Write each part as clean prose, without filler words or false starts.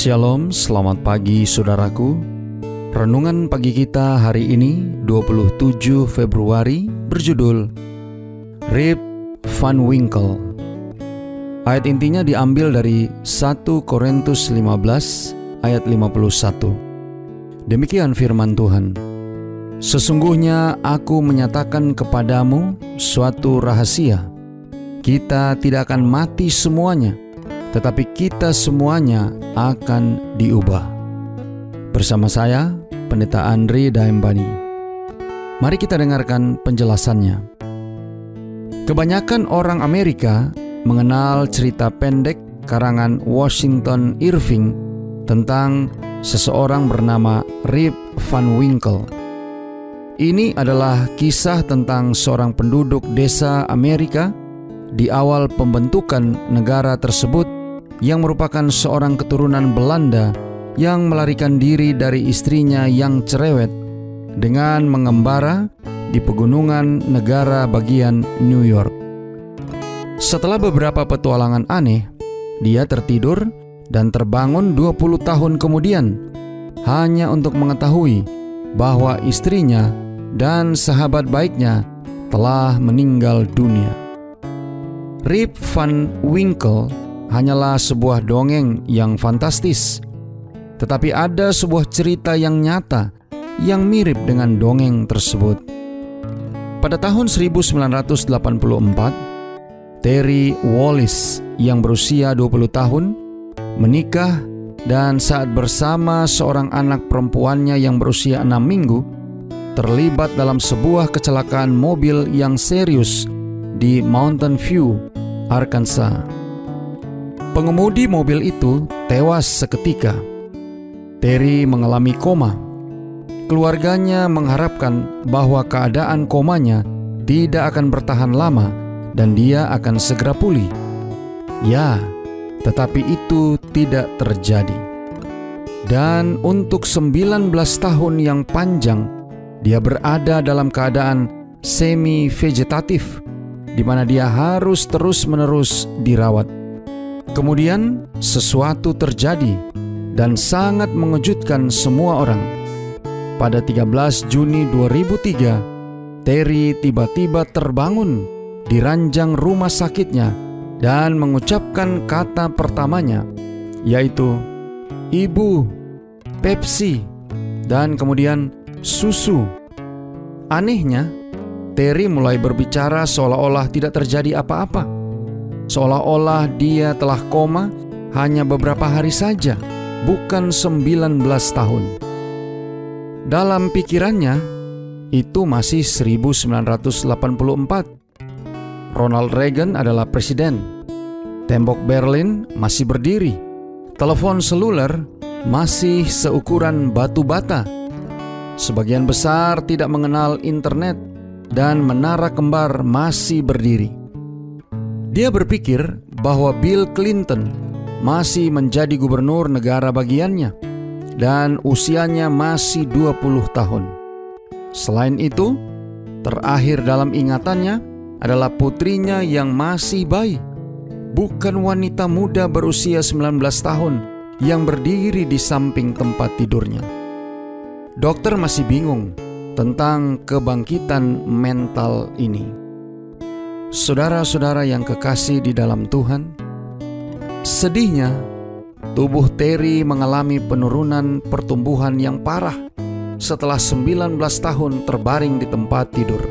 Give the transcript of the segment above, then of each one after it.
Shalom, selamat pagi saudaraku. Renungan pagi kita hari ini 27 Februari berjudul Rip Van Winkle. Ayat intinya diambil dari 1 Korintus 15 ayat 51. Demikian firman Tuhan. Sesungguhnya aku menyatakan kepadamu suatu rahasia. Kita tidak akan mati semuanya, tetapi kita semuanya akan diubah. Bersama saya, Pendeta Andri Daembani. Mari kita dengarkan penjelasannya. Kebanyakan orang Amerika mengenal cerita pendek karangan Washington Irving tentang seseorang bernama Rip Van Winkle. Ini adalah kisah tentang seorang penduduk desa Amerika di awal pembentukan negara tersebut yang merupakan seorang keturunan Belanda yang melarikan diri dari istrinya yang cerewet dengan mengembara di pegunungan negara bagian New York. Setelah beberapa petualangan aneh, dia tertidur dan terbangun 20 tahun kemudian hanya untuk mengetahui bahwa istrinya dan sahabat baiknya telah meninggal dunia. Rip Van Winkle hanyalah sebuah dongeng yang fantastis, tetapi ada sebuah cerita yang nyata yang mirip dengan dongeng tersebut. Pada tahun 1984, Terry Wallace yang berusia 20 tahun menikah, dan saat bersama seorang anak perempuannya yang berusia 6 minggu terlibat dalam sebuah kecelakaan mobil yang serius di Mountain View, Arkansas. Pengemudi mobil itu tewas seketika. Terry mengalami koma. Keluarganya mengharapkan bahwa keadaan komanya tidak akan bertahan lama dan dia akan segera pulih. Ya, tetapi itu tidak terjadi. Dan untuk 19 tahun yang panjang, dia berada dalam keadaan semi-vegetatif, di mana dia harus terus-menerus dirawat. Kemudian sesuatu terjadi dan sangat mengejutkan semua orang. Pada 13 Juni 2003, Terry tiba-tiba terbangun di ranjang rumah sakitnya dan mengucapkan kata pertamanya, yaitu "Ibu, Pepsi," dan kemudian "susu." Anehnya, Terry mulai berbicara seolah-olah tidak terjadi apa-apa. Seolah-olah dia telah koma hanya beberapa hari saja, bukan 19 tahun. Dalam pikirannya, itu masih 1984. Ronald Reagan adalah presiden. Tembok Berlin masih berdiri. Telepon seluler masih seukuran batu bata. Sebagian besar tidak mengenal internet, dan menara kembar masih berdiri. Dia berpikir bahwa Bill Clinton masih menjadi gubernur negara bagiannya dan usianya masih 20 tahun. Selain itu, terakhir dalam ingatannya adalah putrinya yang masih bayi, bukan wanita muda berusia 19 tahun yang berdiri di samping tempat tidurnya. Dokter masih bingung tentang kebangkitan mental ini. Saudara-saudara yang kekasih di dalam Tuhan, sedihnya tubuh Terry mengalami penurunan pertumbuhan yang parah setelah 19 tahun terbaring di tempat tidur.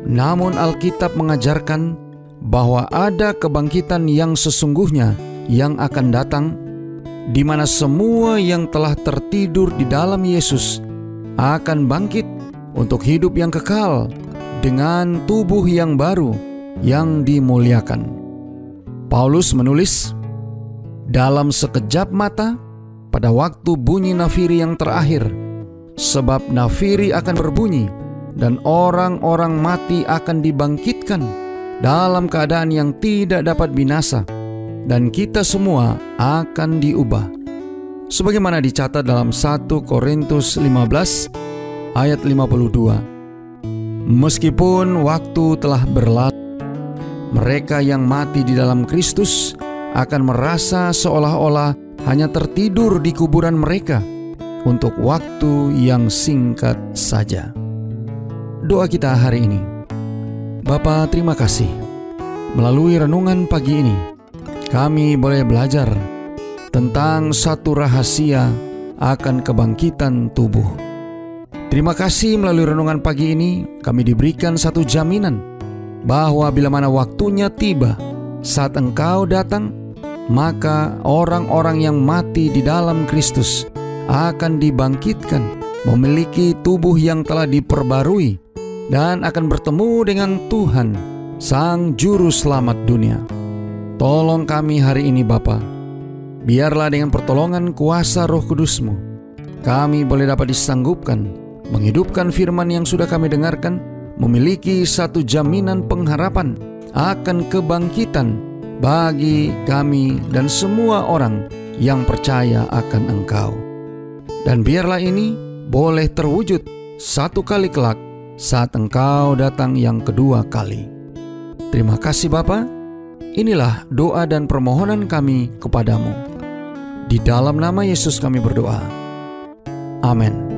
Namun Alkitab mengajarkan bahwa ada kebangkitan yang sesungguhnya yang akan datang, di mana semua yang telah tertidur di dalam Yesus akan bangkit untuk hidup yang kekal dengan tubuh yang baru yang dimuliakan. Paulus menulis, "Dalam sekejap mata, pada waktu bunyi nafiri yang terakhir, sebab nafiri akan berbunyi, dan orang-orang mati akan dibangkitkan dalam keadaan yang tidak dapat binasa, dan kita semua akan diubah." Sebagaimana dicatat dalam 1 Korintus 15 ayat 52. Meskipun waktu telah berlalu, mereka yang mati di dalam Kristus akan merasa seolah-olah hanya tertidur di kuburan mereka untuk waktu yang singkat saja. Doa kita hari ini. Bapa, terima kasih. Melalui renungan pagi ini, kami boleh belajar tentang satu rahasia akan kebangkitan tubuh. Terima kasih, melalui renungan pagi ini kami diberikan satu jaminan bahwa bila mana waktunya tiba, saat Engkau datang, maka orang-orang yang mati di dalam Kristus akan dibangkitkan, memiliki tubuh yang telah diperbarui, dan akan bertemu dengan Tuhan, Sang Juru Selamat dunia. Tolong kami hari ini Bapa, biarlah dengan pertolongan kuasa Roh Kudus-Mu, kami boleh dapat disanggupkan, menghidupkan firman yang sudah kami dengarkan, memiliki satu jaminan pengharapan akan kebangkitan bagi kami dan semua orang yang percaya akan Engkau. Dan biarlah ini boleh terwujud satu kali kelak saat Engkau datang yang kedua kali. Terima kasih Bapa. Inilah doa dan permohonan kami kepadamu. Di dalam nama Yesus kami berdoa. Amin.